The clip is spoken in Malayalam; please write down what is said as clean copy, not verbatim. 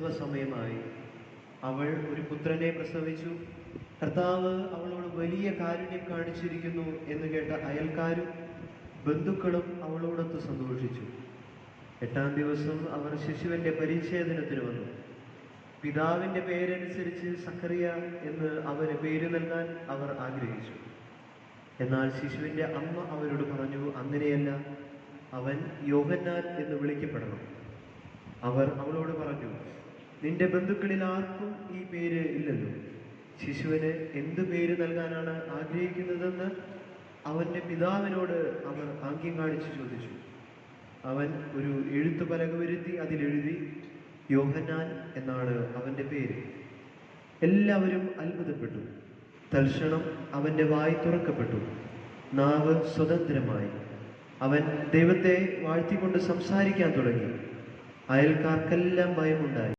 പ്രസവ സമയമായി. അവൾ ഒരു പുത്രനെ പ്രസവിച്ചു. കർത്താവ് അവളോട് വലിയ കാരുണ്യം കാണിച്ചിരിക്കുന്നു എന്ന് കേട്ട അയൽക്കാരും ബന്ധുക്കളും അവളോടൊത്ത് സന്തോഷിച്ചു. 8-ാം ദിവസം അവർ ശിശുവിൻ്റെ പരിച്ഛേദനത്തിന് വന്നു. പിതാവിൻ്റെ പേരനുസരിച്ച് സക്കറിയ എന്ന് അവന് പേര് നൽകാൻ അവർ ആഗ്രഹിച്ചു. എന്നാൽ ശിശുവിൻ്റെ അമ്മ അവരോട് പറഞ്ഞു, അങ്ങനെയല്ല, അവൻ യോഹന്നാൻ എന്ന് വിളിക്കപ്പെടണം. അവർ അവളോട് പറഞ്ഞു, നിന്റെ ബന്ധുക്കളിൽ ആർക്കും ഈ പേര് ഇല്ലല്ലോ. ശിശുവിന് എന്ത് പേര് നൽകാനാണ് ആഗ്രഹിക്കുന്നതെന്ന് അവൻ്റെ പിതാവിനോട് അവർ ആംഗ്യം കാണിച്ച് ചോദിച്ചു. അവൻ ഒരു എഴുത്തുപലക വരുത്തി അതിലെഴുതി, യോഹന്നാൻ എന്നാണ് അവൻ്റെ പേര്. എല്ലാവരും അത്ഭുതപ്പെട്ടു. തൽക്ഷണം അവൻ്റെ വായ് തുറക്കപ്പെട്ടു, നാവ് സ്വതന്ത്രമായി. അവൻ ദൈവത്തെ വാഴ്ത്തിക്കൊണ്ട് സംസാരിക്കാൻ തുടങ്ങി. അയൽക്കാർക്കെല്ലാം ഭയമുണ്ടായി.